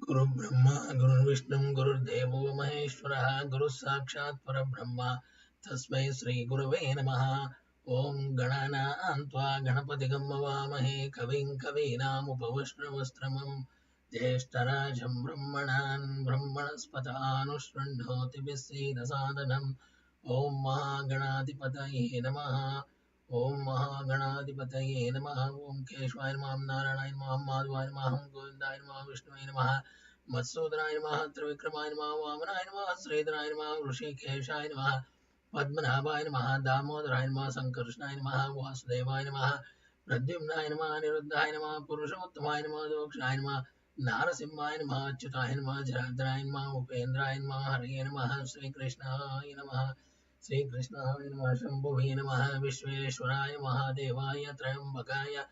Guru Brahma, Guru Vishnu, Guru Devo Maheshwara, Guru Sakshat Parabrahma, Tasmai Sri Gurave Namaha. Om Ganana Antva Ganapati Gammavamahe Kavin Kavinam Upavashnavastramam Jeshtarajam Brahmanan Brahmanaspatanushranhoti Visina Sadhanam. Om Mahaganadipataye Namaha. Om Mahaganadipataye Namaha. Om Keshvaya Namaha. Narayana Namaha. Madhvaya Namaha. Govindaya Namaha. Vishnuvaya Namaha. Matsudaya Namaha. Trivikramaya Namaha. Vamanaya Namaha. Sridharaya Namaha. Hrishikeshaya Namaha. Padmanabhaya Namaha. Damodaraya Namaha. Sankarshnaya Namaha. Vasudevaya Namaha. Pradyumnaya Namaha. Niruddhaya Namaha. Purushottamaya Namaha. Dokshaya Namaha. Narasimhaya Namaha. Achyutaya Namaha. Jayadharaya Namaha. Upendraya Namaha. Hare Namaha. Sri Krishnaya Namaha. Sri Krishnaya Namaha. Shambhuve Namaha. Vishveshwaraya Mahadevaaya Trayambakaya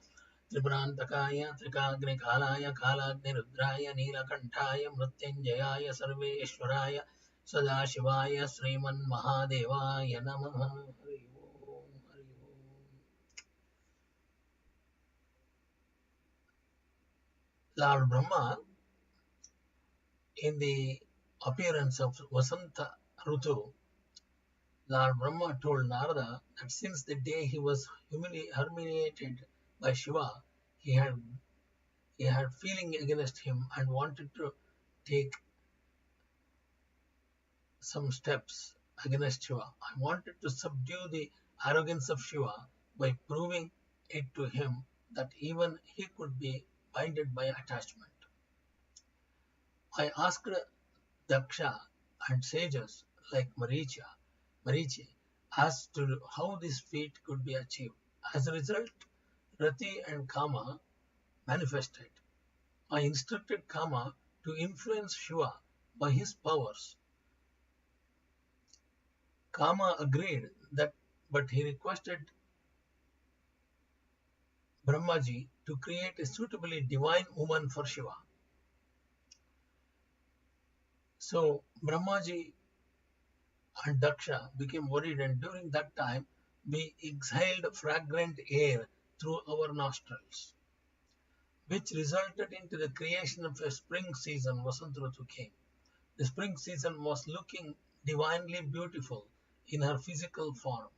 Tribhurantakaya Trikagrikhalaya Khalagnirudraya Neelakanthaya Mrityunjayaya Sarveshwaraya Sadashivaya Sriman Mahadevaya Namaha. Hari Om, Hari Om. Lord Brahma, in the appearance of Vasanta Rutu, Lord Brahma told Narada that since the day he was humiliated by Shiva, he had he had feeling against him and wanted to take some steps against Shiva. I wanted to subdue the arrogance of Shiva by proving it to him that even he could be binded by attachment. I asked Daksha and sages like Marichi as to how this feat could be achieved. As a result, Rati and Kama manifested. I instructed Kama to influence Shiva by his powers. Kama agreed that, but he requested Brahmaji to create a suitably divine woman for Shiva. So Brahmaji and Daksha became worried, and during that time we exhaled fragrant air through our nostrils, which resulted into the creation of a spring season. Vasant Ritu came. The spring season was looking divinely beautiful in her physical form.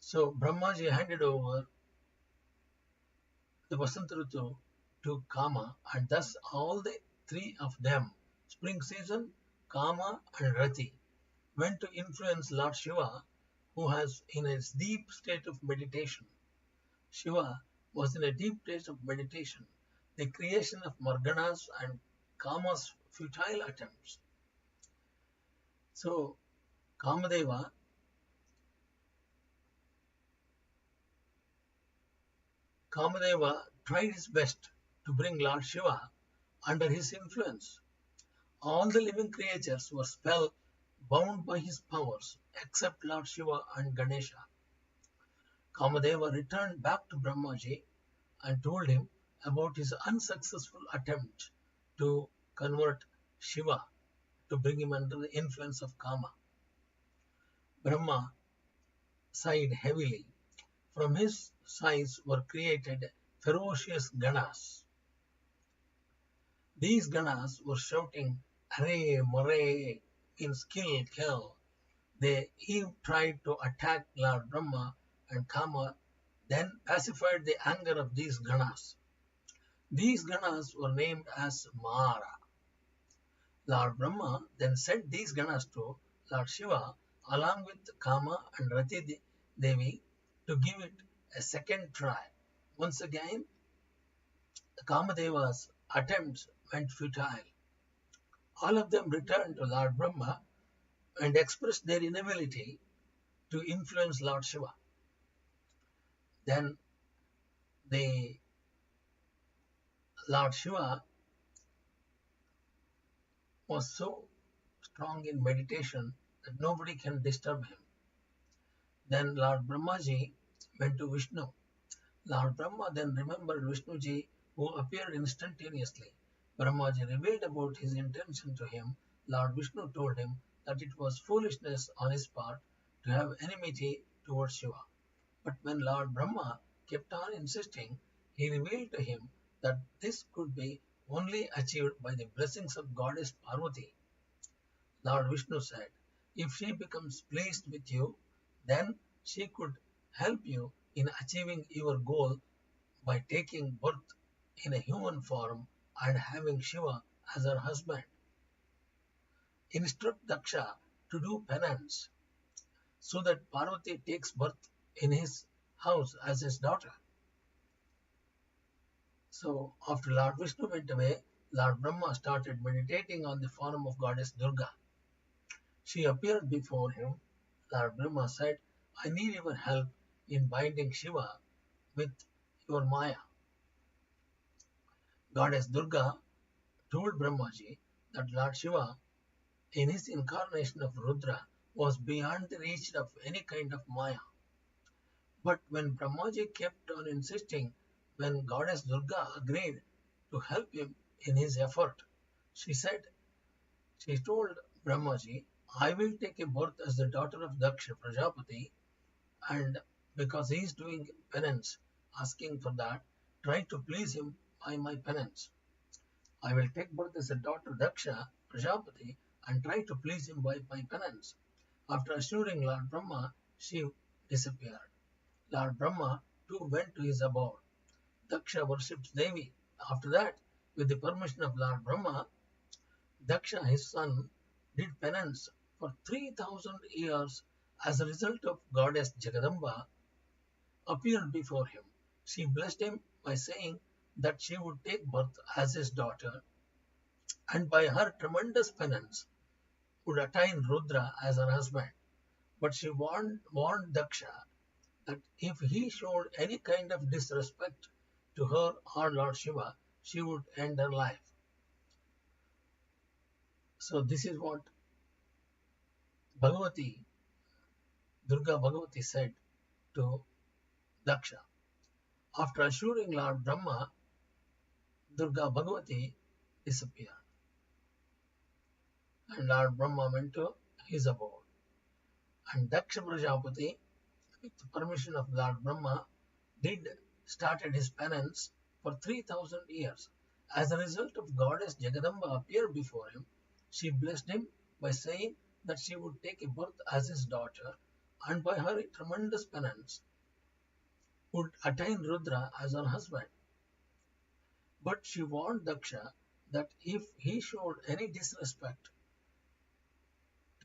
So Brahmaji handed over the Vasant Ritu to Kama, and thus all the three of them, spring season, Kama and Rati, went to influence Lord Shiva, who was in a deep state of meditation. Shiva was in a deep state of meditation, the creation of Marganas and Kama's futile attempts. So Kamadeva tried his best to bring Lord Shiva under his influence. All the living creatures were spellbound by his powers except Lord Shiva and Ganesha. Kamadeva returned back to Brahmaji and told him about his unsuccessful attempt to convert Shiva to bring him under the influence of Kama. Brahma sighed heavily. From his sighs were created ferocious Ganas. These Ganas were shouting, "Hare, Mare," means kill. They tried to attack Lord Brahma, and Kama then pacified the anger of these Ganas. These Ganas were named as Mara. Lord Brahma then sent these Ganas to Lord Shiva along with Kama and Rati Devi to give it a second try. Once again, Kamadeva's attempts went futile. All of them returned to Lord Brahma and expressed their inability to influence Lord Shiva. Then the Lord Shiva was so strong in meditation that nobody can disturb him. Then Lord Brahmaji went to Vishnu. Lord Brahma then remembered Vishnuji, who appeared instantaneously. Brahmaji revealed about his intention to him. Lord Vishnu told him that it was foolishness on his part to have enmity towards Shiva. But when Lord Brahma kept on insisting, he revealed to him that this could be only achieved by the blessings of Goddess Parvati. Lord Vishnu said, if she becomes pleased with you, then she could help you in achieving your goal by taking birth in a human form and having Shiva as her husband. Instruct Daksha to do penance so that Parvati takes birth in his house as his daughter. So after Lord Vishnu went away, Lord Brahma started meditating on the form of Goddess Durga. She appeared before him. Lord Brahma said, I need your help in binding Shiva with your Maya. Goddess Durga told Brahmaji that Lord Shiva, in his incarnation of Rudra, was beyond the reach of any kind of Maya. But when Brahmaji kept on insisting, when Goddess Durga agreed to help him in his effort, she told Brahmaji, I will take a birth as the daughter of Daksha Prajapati, and because he is doing penance, asking for that, try to please him by my penance. I will take birth as a daughter of Daksha Prajapati and try to please him by my penance. After assuring Lord Brahma, she disappeared. Lord Brahma too went to his abode. Daksha worshipped Devi. After that, with the permission of Lord Brahma, Daksha, his son, did penance for 3000 years. As a result of Goddess Jagadamba appeared before him. She blessed him by saying that she would take birth as his daughter and by her tremendous penance would attain Rudra as her husband. But she warned Daksha that if he showed any kind of disrespect to her or Lord Shiva, she would end her life. So this is what Durga Bhagavati said to Daksha. After assuring Lord Brahma, Durga Bhagavati disappeared. And Lord Brahma went to his abode. And Daksha Prajapati, with the permission of Lord Brahma, started his penance for 3000 years. As a result of Goddess Jagadamba appeared before him, she blessed him by saying that she would take a birth as his daughter and by her tremendous penance would attain Rudra as her husband. But she warned Daksha that if he showed any disrespect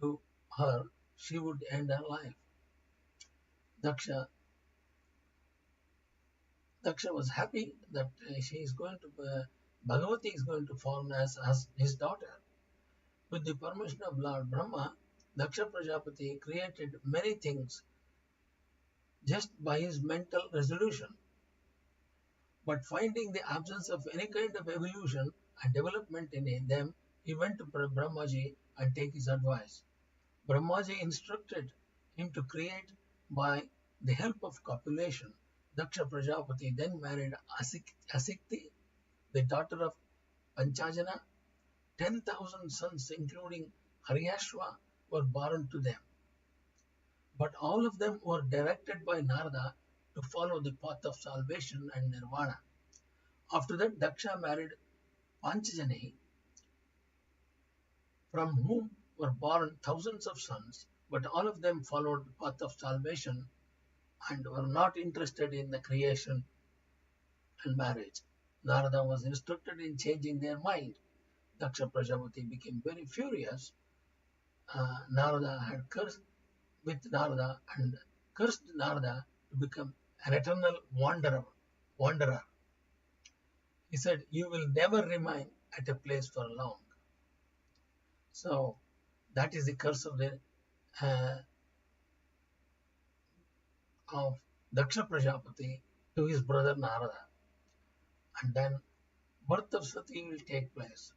to her, she would end her life. Daksha was happy that Bhagavati is going to form as his daughter. With the permission of Lord Brahma, Daksha Prajapati created many things just by his mental resolution. But finding the absence of any kind of evolution and development in them, he went to Brahmaji and take his advice. Brahmaji instructed him to create by the help of copulation. Daksha Prajapati then married Asikti, the daughter of Panchajana. 10,000 sons, including Haryashva, were born to them. But all of them were directed by Narada to follow the path of salvation and nirvana. After that, Daksha married Panchajani, from whom were born thousands of sons, but all of them followed the path of salvation and were not interested in the creation and marriage. Narada was instructed in changing their mind. Daksha Prajapati became very furious. Narada had cursed with Narada and cursed Narada to become an eternal wanderer. He said, you will never remain at a place for long. So that is the curse of Daksha Prajapati to his brother Narada. And then birth of Sati will take place.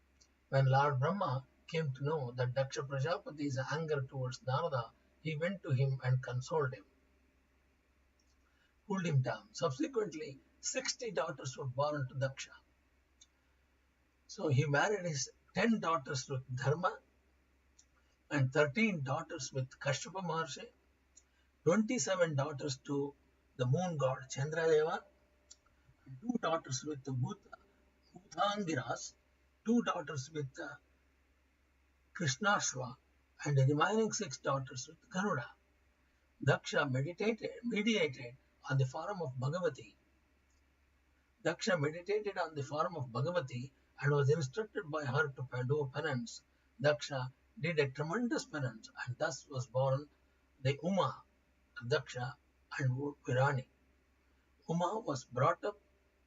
When Lord Brahma came to know that Daksha Prajapati's anger towards Narada, he went to him and consoled him, pulled him down. Subsequently, 60 daughters were born to Daksha. So he married his 10 daughters with Dharma and 13 daughters with Kashyapa Maharshi, 27 daughters to the moon god Chandradeva, 2 daughters with Angiras, 2 daughters with Krishnashva, and the remaining 6 daughters with Garuda. Daksha meditated on the form of Bhagavati. Daksha meditated on the form of Bhagavati and was instructed by her to do penance. Daksha did a tremendous penance and thus was born the Uma, Daksha, and Virani. Uma was brought up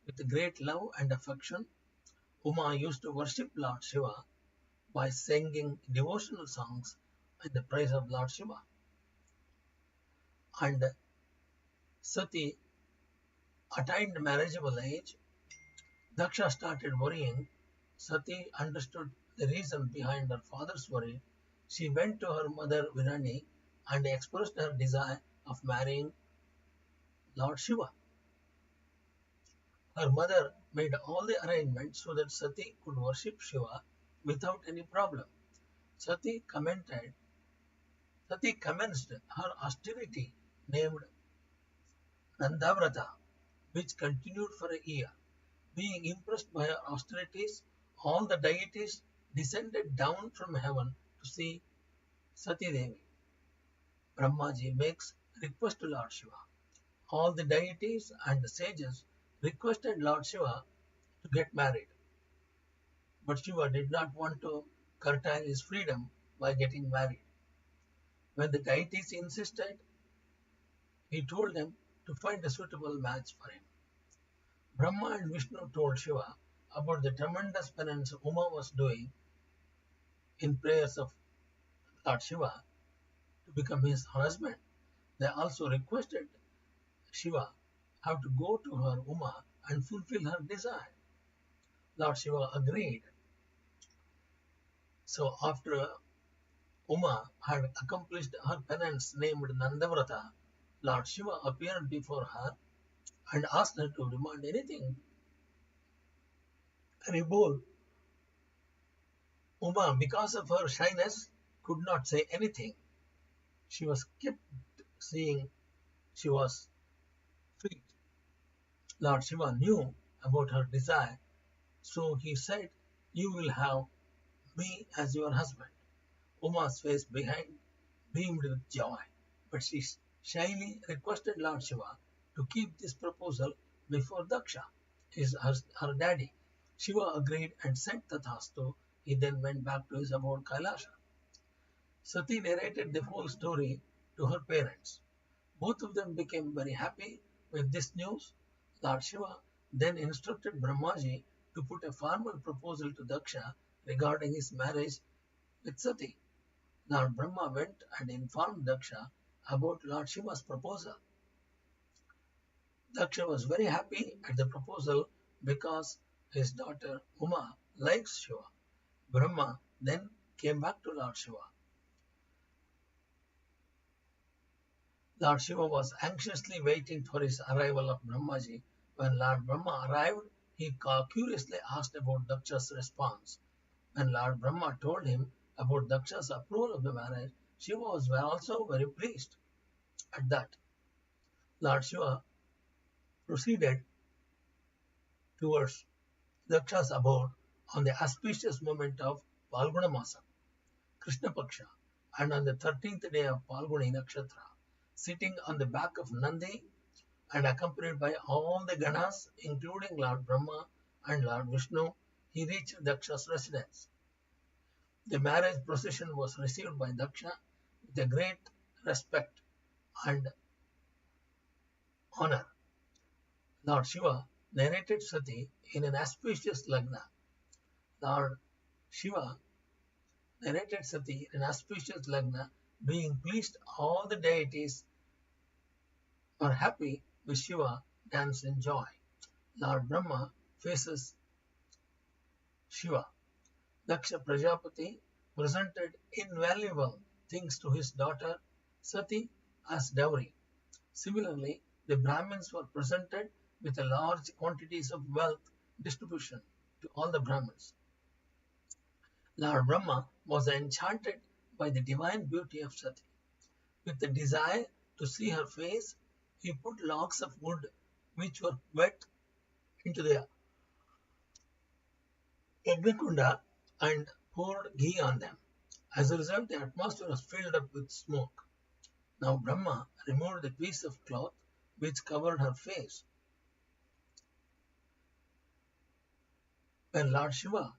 with great love and affection. Uma used to worship Lord Shiva by singing devotional songs in the praise of Lord Shiva. And Sati attained marriageable age. Daksha started worrying. Sati understood the reason behind her father's worry. She went to her mother Virani and expressed her desire of marrying Lord Shiva. Her mother made all the arrangements so that Sati could worship Shiva without any problem. Sati commenced her austerity named Nandavrata, which continued for a year. Being impressed by her austerities, all the deities descended down from heaven to see Sati Devi. Brahmaji makes request to Lord Shiva. All the deities and the sages requested Lord Shiva to get married. But Shiva did not want to curtail his freedom by getting married. When the deities insisted, he told them to find a suitable match for him. Brahma and Vishnu told Shiva about the tremendous penance Uma was doing in prayers of Lord Shiva to become his husband. They also requested Shiva have to go to her Uma and fulfill her desire. Lord Shiva agreed. So after Uma had accomplished her penance named Nandavrata, Lord Shiva appeared before her and asked her to demand anything. Ribol, Uma, because of her shyness, could not say anything. She was kept seeing she was sweet. Lord Shiva knew about her desire, so he said, "You will have me as your husband." Uma's face behind beamed with joy, but she shyly requested Lord Shiva to keep this proposal before Daksha, her daddy. Shiva agreed and said Tathastu. He then went back to his abode Kailasha. Sati narrated the whole story to her parents. Both of them became very happy with this news. Lord Shiva then instructed Brahmaji to put a formal proposal to Daksha regarding his marriage with Sati. Lord Brahma went and informed Daksha about Lord Shiva's proposal. Daksha was very happy at the proposal because his daughter Uma likes Shiva. Brahma then came back to Lord Shiva. Lord Shiva was anxiously waiting for his arrival of Brahmaji. When Lord Brahma arrived, he curiously asked about Daksha's response. When Lord Brahma told him about Daksha's approval of the marriage, Shiva was also very pleased. At that, Lord Shiva proceeded towards Daksha's abode on the auspicious moment of Falguna Masa, Krishna Paksha, and on the 13th day of Falguni Nakshatra. Sitting on the back of Nandi and accompanied by all the Ganas, including Lord Brahma and Lord Vishnu, he reached Daksha's residence. The marriage procession was received by Daksha with a great respect and honor. Lord Shiva narrated Sati in an auspicious Lagna. Lord Shiva narrated Sati in an auspicious Lagna. Being pleased, all the deities were happy with Shiva, danced in joy. Lord Brahma faces Shiva. Daksha Prajapati presented invaluable things to his daughter Sati as dowry. Similarly, the Brahmins were presented with a large quantities of wealth distribution to all the Brahmins. Lord Brahma was enchanted by the divine beauty of Sati. With the desire to see her face, he put logs of wood which were wet into the Yagnakunda and poured ghee on them. As a result, the atmosphere was filled up with smoke. Now Brahma removed the piece of cloth which covered her face. When Lord Shiva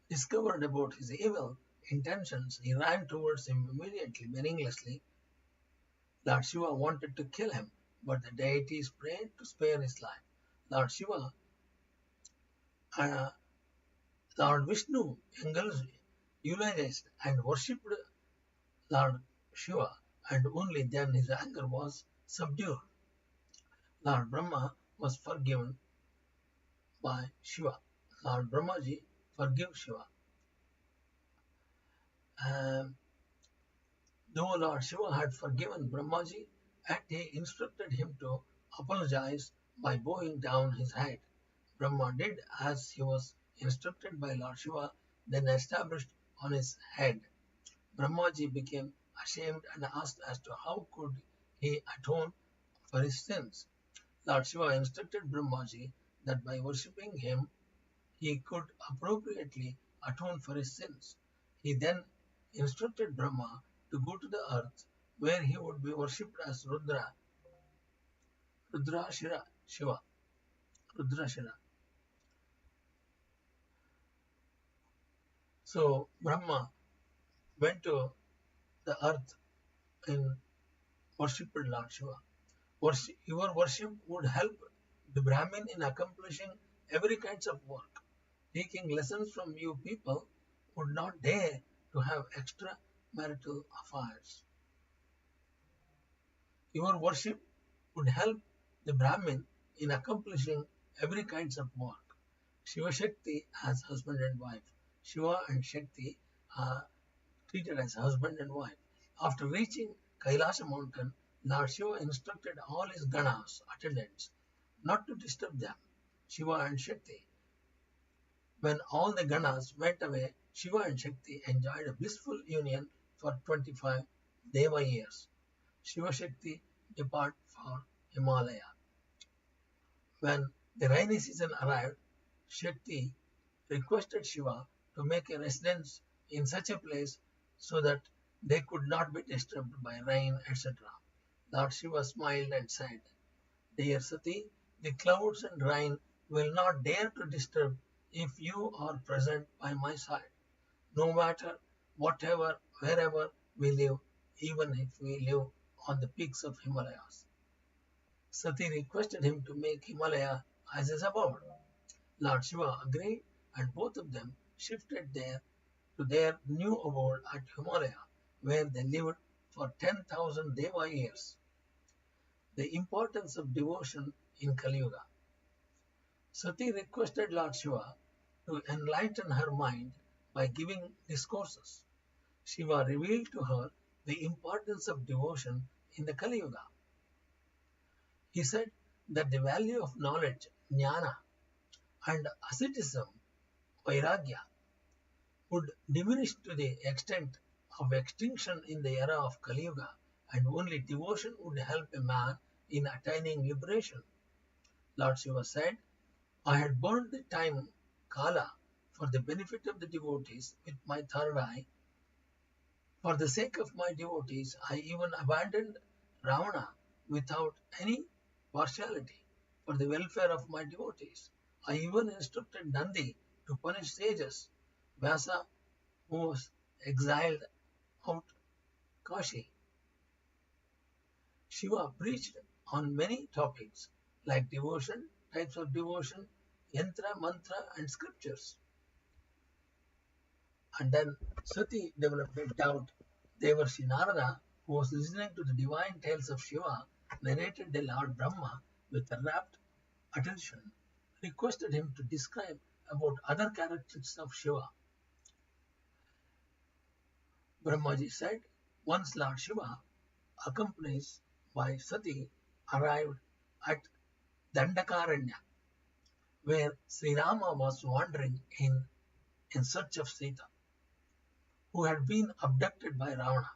discovered about his evil intentions, he ran towards him immediately, meaninglessly. Lord Shiva wanted to kill him, but the deities prayed to spare his life. Lord Shiva, Lord Vishnu eulogized and worshipped Lord Shiva, and only then his anger was subdued. Lord Brahma was forgiven by Shiva. Lord Brahmaji forgave Shiva. Though Lord Shiva had forgiven Brahmaji, yet he instructed him to apologize by bowing down his head. Brahma did as he was instructed by Lord Shiva, then established on his head. Brahmaji became ashamed and asked as to how could he atone for his sins. Lord Shiva instructed Brahmaji that by worshipping him, he could appropriately atone for his sins. He then instructed Brahma to go to the earth where he would be worshipped as Shiva. So Brahma went to the earth and worshipped Lord Shiva. Your worship would help the Brahmin in accomplishing every kind of work. Taking lessons from you people would not dare to have extramarital affairs. Your worship would help the Brahmin in accomplishing every kind of work. Shiva Shakti as husband and wife. Shiva and Shakti are treated as husband and wife. After reaching Kailasa mountain, Lord Shiva instructed all his ganas, attendants, not to disturb them, Shiva and Shakti. When all the ganas went away, Shiva and Shakti enjoyed a blissful union for 25 Deva years. Shiva Shakti depart for Himalaya. When the rainy season arrived, Shakti requested Shiva to make a residence in such a place so that they could not be disturbed by rain, etc. Lord Shiva smiled and said, Dear Sati, the clouds and rain will not dare to disturb if you are present by my side. No matter whatever, wherever we live, even if we live on the peaks of Himalayas. Sati requested him to make Himalaya as his abode. Lord Shiva agreed, and both of them shifted there to their new abode at Himalaya, where they lived for 10,000 Deva years. The importance of devotion in Kali Yuga. Sati requested Lord Shiva to enlighten her mind by giving discourses. Shiva revealed to her the importance of devotion in the Kali Yuga. He said that the value of knowledge, jnana, and asceticism, vairagya, would diminish to the extent of extinction in the era of Kali Yuga, and only devotion would help a man in attaining liberation. Lord Shiva said, I had burned the time, Kala, for the benefit of the devotees with my third eye. For the sake of my devotees, I even abandoned Ravana without any partiality. For the welfare of my devotees, I even instructed Nandi to punish sages, Vyasa, who was exiled out Kashi. Shiva preached on many topics like devotion, types of devotion, yantra, mantra, and scriptures. And then Sati developed a doubt. Devarshi Narada, who was listening to the divine tales of Shiva, narrated the Lord Brahma with rapt attention, requested him to describe about other characteristics of Shiva. Brahmaji said, once Lord Shiva, accompanied by Sati, arrived at Dandakaranya, where Sri Rama was wandering in search of Sita, who had been abducted by Ravana.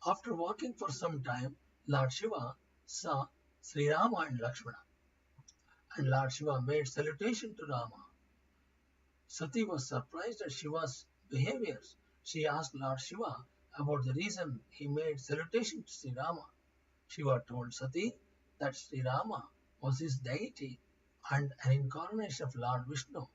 After walking for some time, Lord Shiva saw Sri Rama and Lakshmana, and Lord Shiva made salutation to Rama. Sati was surprised at Shiva's behaviors. She asked Lord Shiva about the reason he made salutation to Sri Rama. Shiva told Sati that Sri Rama was his deity and an incarnation of Lord Vishnu.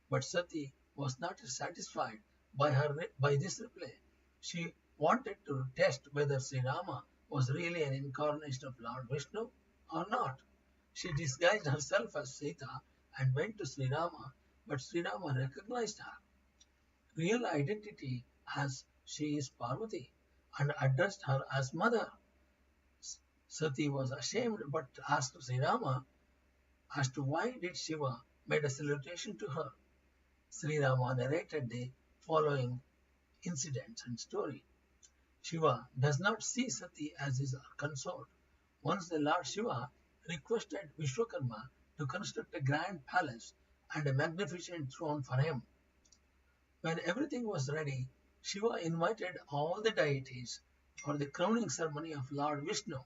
But Sati was not satisfied by this reply. She wanted to test whether Sri Rama was really an incarnation of Lord Vishnu or not. She disguised herself as Sita and went to Sri Rama, but Sri Rama recognized her real identity as she is Parvati and addressed her as mother. Sati was ashamed but asked Sri Rama as to why did Shiva made a salutation to her. Sri Rama narrated the following incidents and story. Shiva does not see Sati as his consort. Once the Lord Shiva requested Vishwakarma to construct a grand palace and a magnificent throne for him. When everything was ready, Shiva invited all the deities for the crowning ceremony of Lord Vishnu.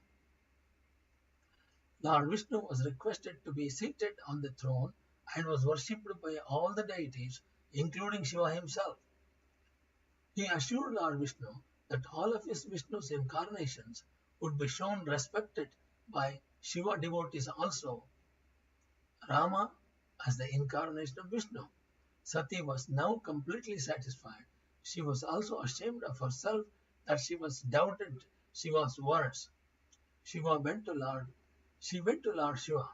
Lord Vishnu was requested to be seated on the throne and was worshipped by all the deities, including Shiva himself. He assured Lord Vishnu that all of his Vishnu's incarnations would be shown respected by Shiva devotees also. Rama as the incarnation of Vishnu. Sati was now completely satisfied. She was also ashamed of herself that she was doubted Shiva's words. She went to Lord Shiva.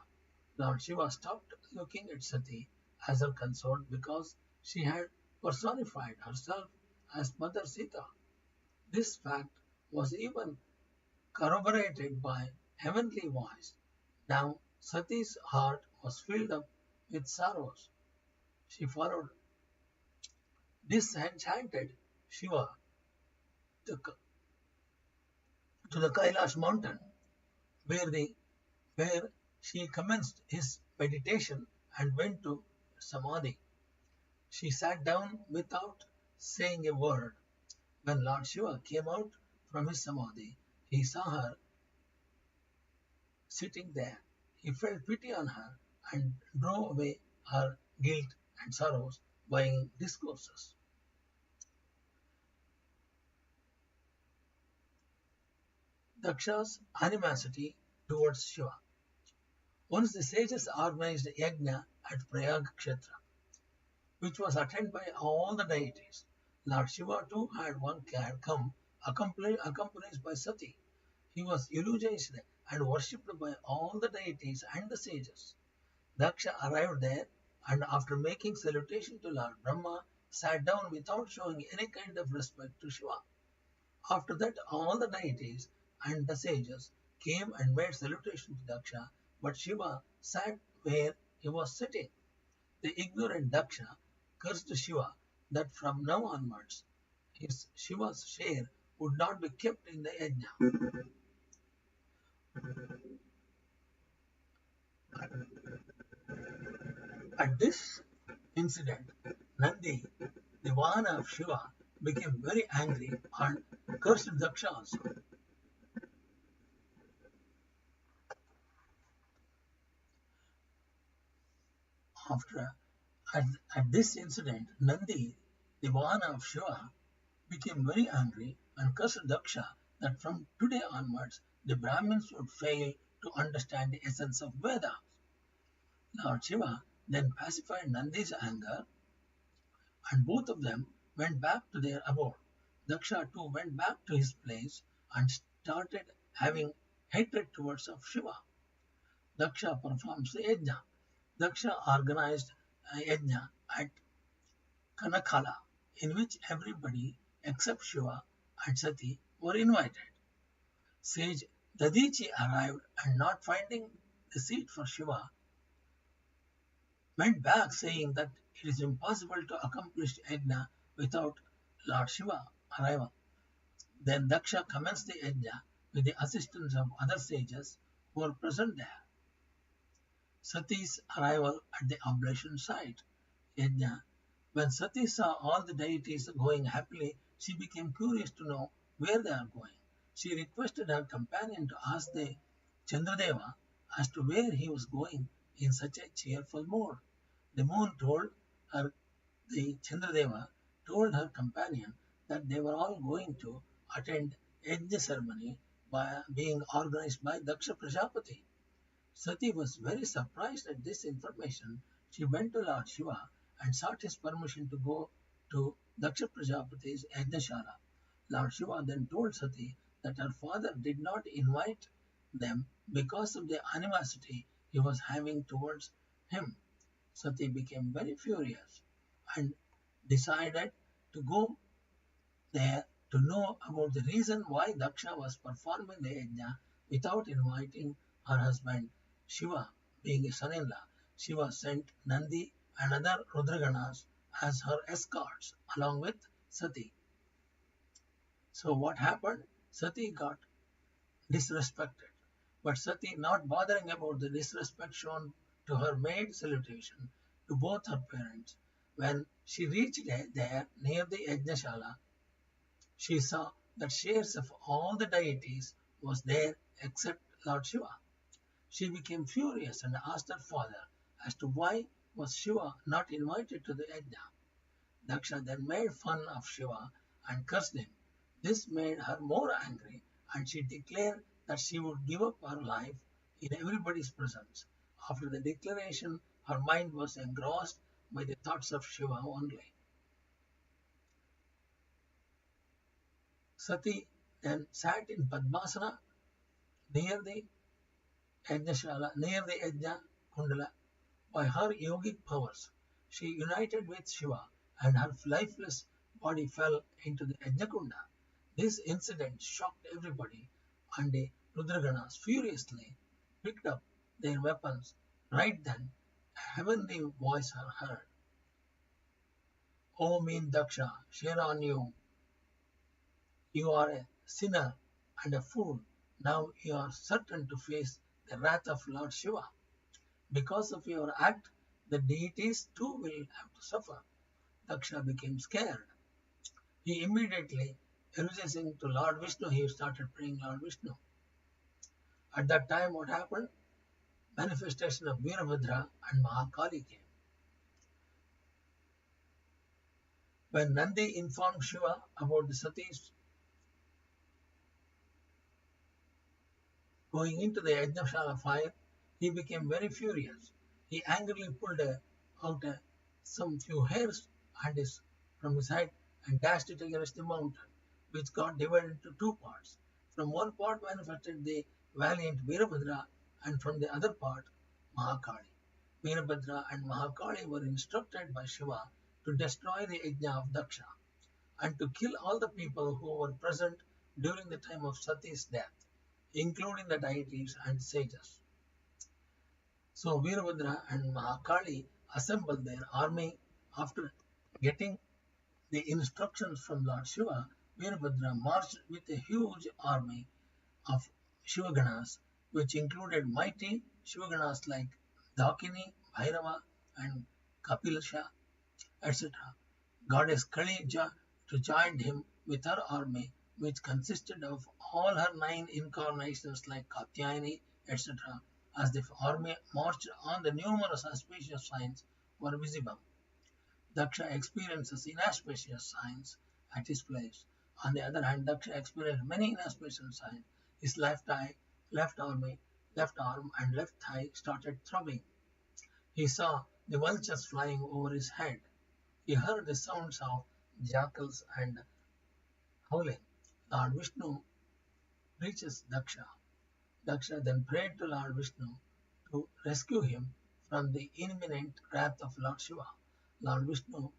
Lord Shiva stopped looking at Sati as her consort because she had personified herself as Mother Sita. This fact was even corroborated by heavenly voice. Now Sati's heart was filled up with sorrows. She followed disenchanted Shiva to the Kailash mountain, where she commenced his meditation and went to Samadhi. She sat down without saying a word. When Lord Shiva came out from his Samadhi, he saw her sitting there. He felt pity on her and drove away her guilt and sorrows by discourses. Daksha's animosity towards Shiva. Once the sages organized a yajna at Prayag Kshetra, which was attended by all the deities. Lord Shiva too had come accompanied by Sati. He was eulogized and worshipped by all the deities and the sages. Daksha arrived there and after making salutation to Lord Brahma, sat down without showing any kind of respect to Shiva. After that, all the deities and the sages came and made salutation to Daksha, but Shiva sat where he was sitting. The ignorant Daksha cursed Shiva that from now onwards Shiva's share would not be kept in the yajna. At this incident, Nandi, the Vahana of Shiva, became very angry and cursed Daksha also. At this incident, Nandi, the Vahana of Shiva, became very angry and cursed Daksha that from today onwards the Brahmins would fail to understand the essence of Vedas. Lord Shiva then pacified Nandi's anger and both of them went back to their abode. Daksha too went back to his place and started having hatred towards of Shiva. Daksha performs the yajna. Daksha organized a yajna at Kanakhala in which everybody except Shiva and Sati were invited. Sage Dadichi arrived and not finding the seat for Shiva, went back saying that it is impossible to accomplish yajna without Lord Shiva arrival. Then Daksha commenced the yajna with the assistance of other sages who were present there. Sati's arrival at the oblation site. Yajna. When Sati saw all the deities going happily, she became curious to know where they are going. She requested her companion to ask the Chandradeva as to where he was going in such a cheerful mood. The moon told her the Chandradeva told her companion that they were all going to attend Yajna ceremony being organized by Daksha Prajapati. Sati was very surprised at this information. She went to Lord Shiva and sought his permission to go to Daksha Prajapati's Yajnashala. Lord Shiva then told Sati that her father did not invite them because of the animosity he was having towards him. Sati became very furious and decided to go there to know about the reason why Daksha was performing the yajna without inviting her husband Shiva, being a son-in-law. Shiva sent Nandi and other Rudraganas as her escorts along with Sati. So what happened? Sati got disrespected. But Sati, not bothering about the disrespect shown to her, made salutation to both her parents. When she reached there near the Yajnashala, she saw that shares of all the deities was there except Lord Shiva. She became furious and asked her father as to why was Shiva not invited to the yajna. Daksha then made fun of Shiva and cursed him. This made her more angry, and she declared that she would give up her life in everybody's presence. After the declaration, her mind was engrossed by the thoughts of Shiva only. Sati then sat in Padmasana near the Yajna Kundala. By her yogic powers, she united with Shiva and her lifeless body fell into the Yajnakunda. This incident shocked everybody, and the Rudraganas furiously picked up their weapons. Right then, a heavenly voice heard. O mean Daksha, share on you. You are a sinner and a fool. Now you are certain to face the wrath of Lord Shiva. Because of your act, the deities too will have to suffer. Daksha became scared. He immediately, eluding to Lord Vishnu, he started praying Lord Vishnu. At that time, what happened? Manifestation of Veerabhadra and Mahakali came. When Nandi informed Shiva about the Sati's going into the Yajnashala fire, he became very furious. He angrily pulled out some few hairs from his head and dashed it against the mountain, which got divided into two parts. From one part manifested the valiant Veerabhadra, and from the other part, Mahakali. Veerabhadra and Mahakali were instructed by Shiva to destroy the yajna of Daksha and to kill all the people who were present during the time of Sati's death, including the deities and sages. So Veerabhadra and Mahakali assembled their army. After getting the instructions from Lord Shiva, Veerabhadra marched with a huge army of Shivaganas, which included mighty Shivaganas like Dakini, Bhairava, and Kapilasha, etc. Goddess Kali to join him with her army, which consisted of all her 9 incarnations like Katyayani, etc. As the army marched on, the numerous auspicious signs were visible. Daksha experiences inauspicious signs at his place. On the other hand, Daksha experienced many inauspicious signs. His left arm, and left thigh started throbbing. He saw the vultures flying over his head. He heard the sounds of jackals and howling. Lord Vishnu reaches Daksha. Daksha then prayed to Lord Vishnu to rescue him from the imminent wrath of Lord Shiva. Lord Vishnu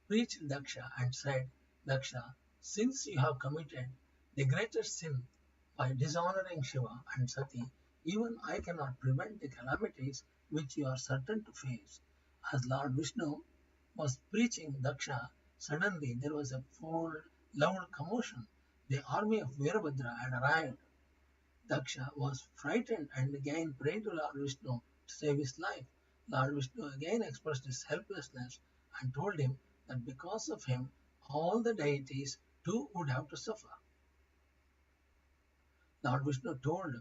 preached Daksha and said, Daksha, since you have committed the greatest sin by dishonoring Shiva and Sati, even I cannot prevent the calamities which you are certain to face. As Lord Vishnu was preaching Daksha, suddenly there was a loud commotion. The army of Veerabhadra had arrived. Daksha was frightened and again prayed to Lord Vishnu to save his life. Lord Vishnu again expressed his helplessness and told him that because of him, all the deities too would have to suffer. Lord Vishnu told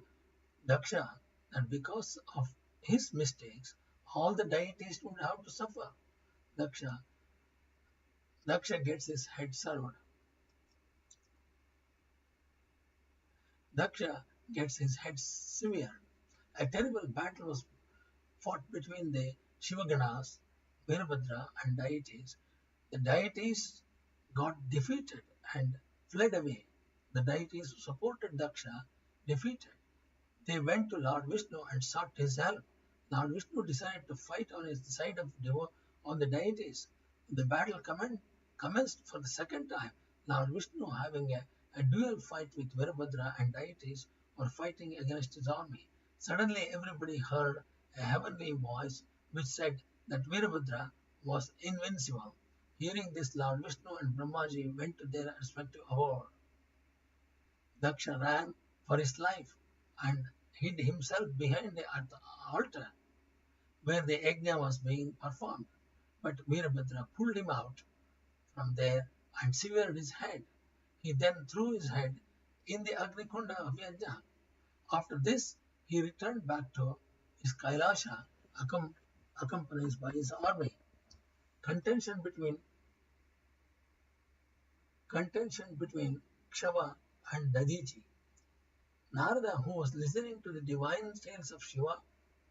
Daksha that because of his mistakes, all the deities would have to suffer. Daksha Daksha gets his head served. Daksha gets his head severed. A terrible battle was fought between the Shivaganas, Virabhadra, and deities. The deities got defeated and fled away. The deities who supported Daksha defeated. They went to Lord Vishnu and sought his help. Lord Vishnu decided to fight on his side of on the deities. The battle commenced for the second time. Lord Vishnu, having a dual fight with Virabhadra and deities, were fighting against his army. Suddenly, everybody heard a heavenly voice which said that Virabhadra was invincible. Hearing this, Lord Vishnu and Brahmaji went to their respective abode. Daksha ran for his life and hid himself behind the altar where the yajna was being performed. But Virabhadra pulled him out from there and severed his head. He then threw his head in the Agnikunda of Yajna. After this, he returned back to his Kailasha, accompanied by his army. Contention between Kshava and Dadiji. Narada, who was listening to the divine tales of Shiva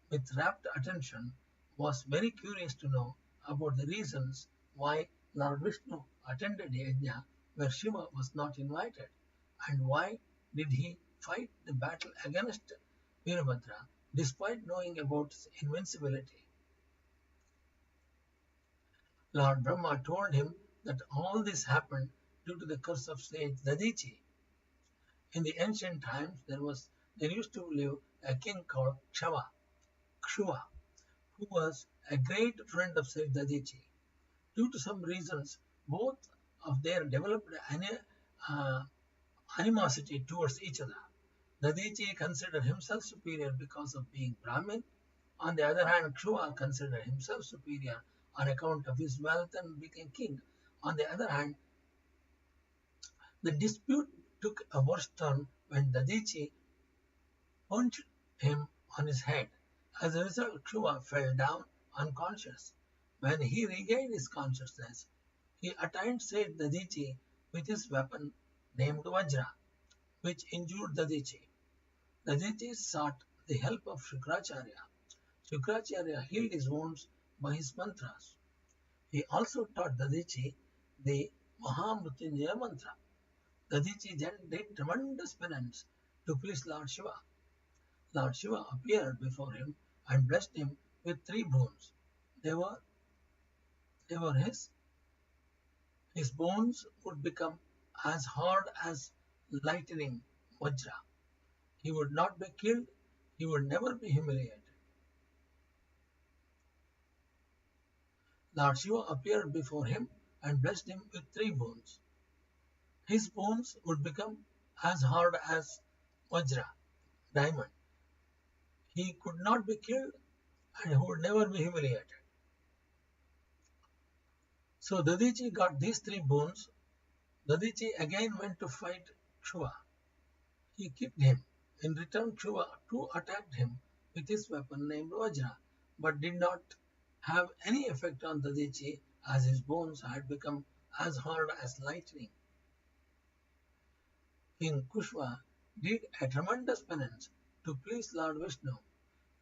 with rapt attention, was very curious to know about the reasons why Lord Vishnu attended the yajna where Shiva was not invited, and why did he fight the battle against Virabhadra despite knowing about his invincibility. Lord Brahma told him that all this happened due to the curse of sage Dadichi. In the ancient times, there used to live a king called Kshuva, who was a great friend of sage Dadichi. Due to some reasons, both of them developed animosity towards each other. Dadichi considered himself superior because of being Brahmin. On the other hand, Kshuva considered himself superior on account of his wealth and became king. On the other hand, the dispute took a worse turn when Dadichi punched him on his head. As a result, Kshuva fell down unconscious. When he regained his consciousness, he attacked sage Dadichi with his weapon named Vajra, which injured Dadichi. Dadichi sought the help of Shukracharya. Shukracharya healed his wounds by his mantras. He also taught Dadichi the Maha mantra. Dadichi then did tremendous penance to please Lord Shiva. Lord Shiva appeared before him and blessed him with 3 boons. They were his bones would become as hard as lightning Vajra. He would not be killed. He would never be humiliated. Lord Shiva appeared before him and blessed him with 3 boons. His bones would become as hard as Vajra, diamond. He could not be killed and he would never be humiliated. So Dadichi got these 3 boons. Dadichi again went to fight Kshuva. He kicked him. In return, Kshuva too attacked him with his weapon named Vajra, but did not have any effect on Dadichi as his bones had become as hard as lightning. King Kushva did a tremendous penance to please Lord Vishnu.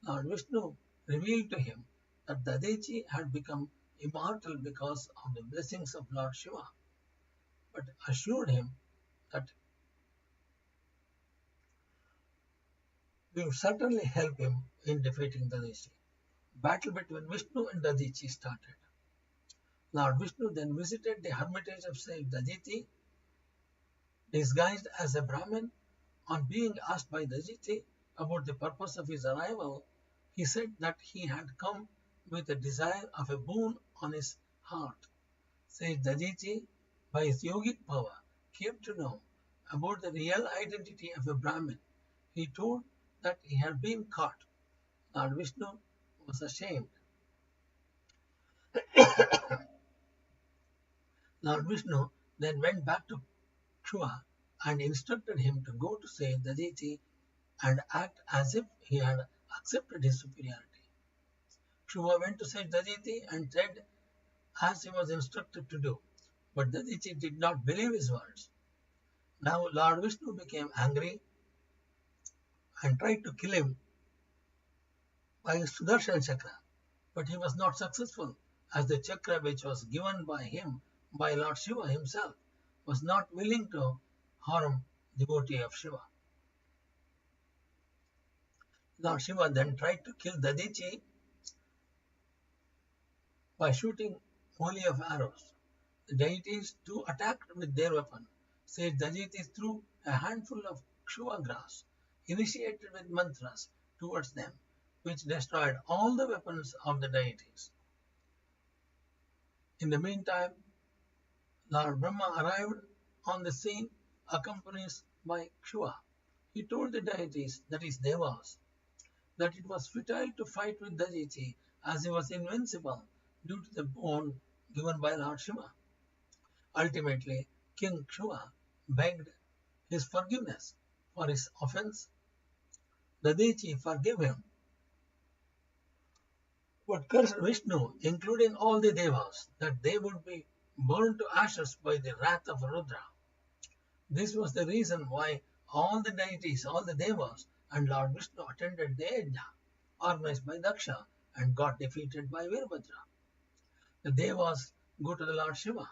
Lord Vishnu revealed to him that Dadichi had become immortal because of the blessings of Lord Shiva, but assured him that we would certainly help him in defeating Dadichi. Battle between Vishnu and Dadichi started. Lord Vishnu then visited the hermitage of sage Dadichi, disguised as a Brahmin. On being asked by Dadichi about the purpose of his arrival, he said that he had come with a desire of a boon on his heart. Sage Dadichi, by his yogic power, came to know about the real identity of a Brahmin. He told that he had been caught. Lord Vishnu was ashamed. Lord Vishnu then went back to Kshuva and instructed him to go to sage Dadichi and act as if he had accepted his superiority. Shiva went to sage Dadichi and said as he was instructed to do. But Dadichi did not believe his words. Now Lord Vishnu became angry and tried to kill him by his Sudarshan Chakra. But he was not successful, as the chakra which was given by him by Lord Shiva himself was not willing to harm the devotee of Shiva. Lord Shiva then tried to kill Dadichi by shooting volley of arrows. The deities too attacked with their weapon. Sage Dadichi threw a handful of Kshuva grass, initiated with mantras, towards them, which destroyed all the weapons of the deities. In the meantime, Lord Brahma arrived on the scene, accompanied by Shiva. He told the deities, that is Devas, that it was futile to fight with Dadichi, as he was invincible due to the boon given by Lord Shiva. Ultimately, King Shiva begged his forgiveness for his offense. Dadichi forgave him, but cursed Vishnu, including all the Devas, that they would be burned to ashes by the wrath of Rudra. This was the reason why all the deities, all the Devas, and Lord Vishnu attended the yajna organized by Daksha and got defeated by Virabhadra. The Devas go to the Lord Shiva.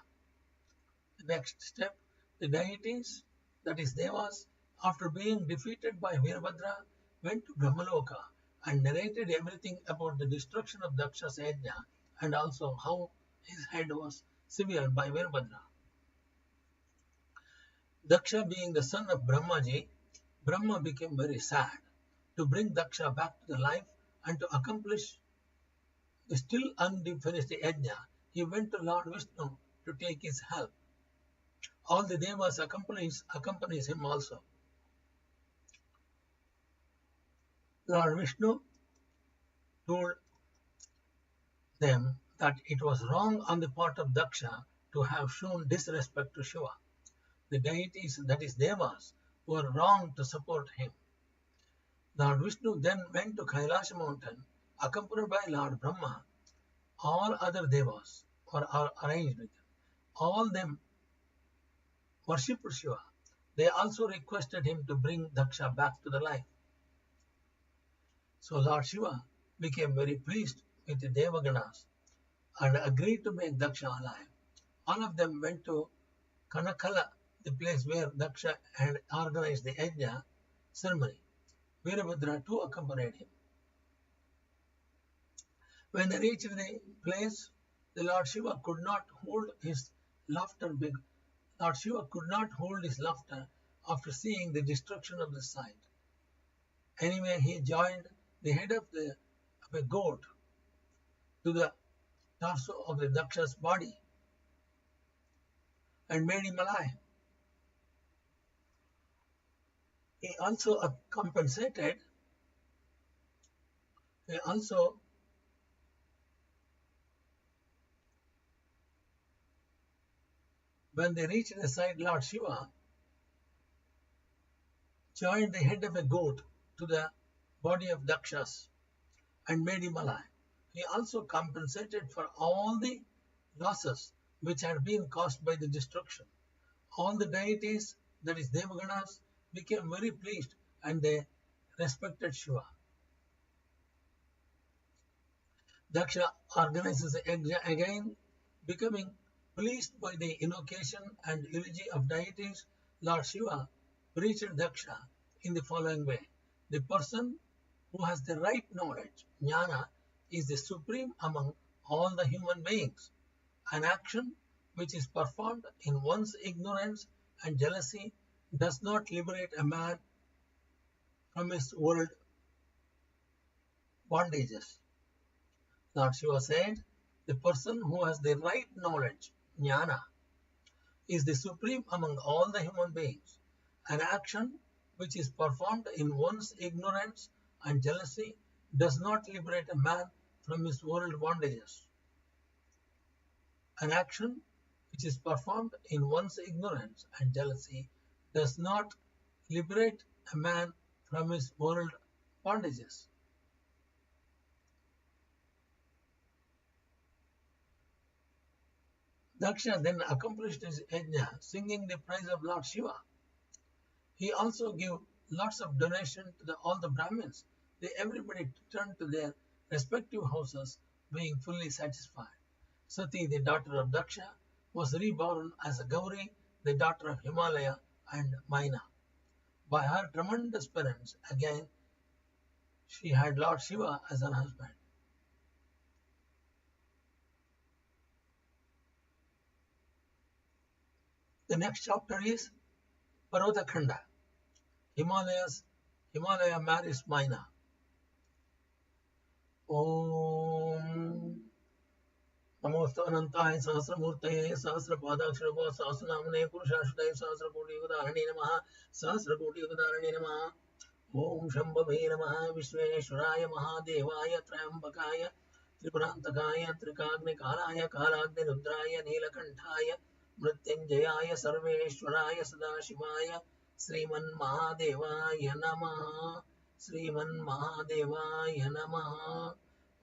The next step, the deities, that is Devas, after being defeated by Virabhadra, went to Brahmaloka and narrated everything about the destruction of Daksha's yajna and also how his head was severed by Virabhadra. Daksha, being the son of Brahmaji, Brahma became very sad. To bring Daksha back to the life and to accomplish the still unfinished yajna, he went to Lord Vishnu to take his help. All the Devas accompanies him also. Lord Vishnu told them that it was wrong on the part of Daksha to have shown disrespect to Shiva. The deities, that is Devas, were wrong to support him. Lord Vishnu then went to Kailasha mountain, accompanied by Lord Brahma. All other Devas were arranged with him. All them worshipped Shiva. They also requested him to bring Daksha back to the life. So Lord Shiva became very pleased with the Devaganas and agreed to make Daksha alive. All of them went to Kanakala, the place where Daksha had organized the yajna ceremony. Virabhadra too accompanied him. When they reached the place, the Lord Shiva could not hold his laughter. Lord Shiva could not hold his laughter after seeing the destruction of the site. Anyway, he joined the head of a goat to the torso of the Daksha's body and made him alive. He also compensated. When they reached the site, Lord Shiva joined the head of a goat to the body of Dakshas and made him alive. He also compensated for all the losses which had been caused by the destruction. All the deities, that is Devaganas, became very pleased and they respected Shiva. Daksha organizes the yajna again, becoming pleased by the invocation and eulogy of deities. Lord Shiva preached Daksha in the following way. The person who has the right knowledge, jnana, is the supreme among all the human beings. An action which is performed in one's ignorance and jealousy does not liberate a man from his world bondages. Lord Shiva said, the person who has the right knowledge, jnana, is the supreme among all the human beings. An action which is performed in one's ignorance and jealousy does not liberate a man from his world bondages. An action which is performed in one's ignorance and jealousy does not liberate a man from his world bondages. Daksha then accomplished his yajna, singing the praise of Lord Shiva. He also gave lots of donation to all the Brahmins. Everybody returned to their respective houses, being fully satisfied. Sati, the daughter of Daksha, was reborn as a Gauri, the daughter of Himalaya and Maina. By her tremendous penance, again she had Lord Shiva as her husband. The next chapter is Parvatakhanda. Himalaya marries Maina. Om नमोस्तु अनंताय सहस्रमूर्तये सहस्रपादाक्षरभो सहस्रनामने पुरुषाश्रये सहस्रकोटियुगधारिणे नमः सहस्रकोटियुगधारिणे नमः ओम शंभवे नमः विश्वेश्वराय महादेवाय त्रयंबकाय त्रिपुरांतकाय त्रिकाग्निकालाय कालाग्निरुद्राय नीलकंठाय मृत्युंजयाय सर्वेश्वराय सदाशिवाय श्रीमन्महादेवाय नमः श्रीमन्महादेवाय नमः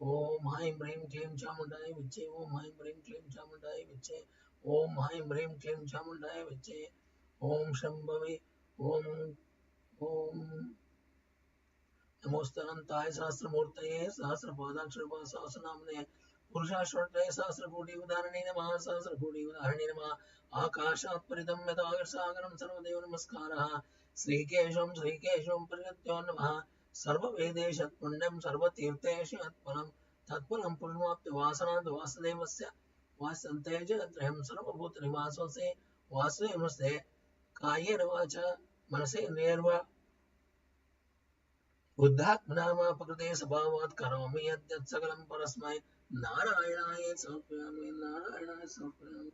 ओम हाईं ह्रीं क्लीं चामुंडाय विच्चे ओम हाईं ह्रीं क्लीं चामुंडाय विच्चे ओम हाईं ह्रीं क्लीं चामुंडाय विच्चे ओम शंभवे ओम ओम नमोस्तनंताय सहस्रमूर्तये सहस्रपादाक्षरभो सहस्रनामने पुरुषाश्रये सहस्रकोटियुगधारिणे नमः सहस्रकोटियुगधारिणे नमः आकाशात् परितं यदागरसागरं सर्वदेव नमस्कारः श्रीकेशवं परिगत्यो नमः सर्ववेदेशत्पुण्यं सर्वतीर्थेषु यत्फलं तत्फलं पुण्यमाप्य वासनाद् वासुदेवस्य वासन्ते जगत्रयं सर्वभूतनिवासोऽसि वासुदेवस्ते कायेन वाचा मनसेन्द्रियैर्वा बुद्धात्मना प्रकृते स्वभावात् करोमि यद्यत् सकलं परस्मै नारायणाय समर्पयामि नारायणाय समर्पयामि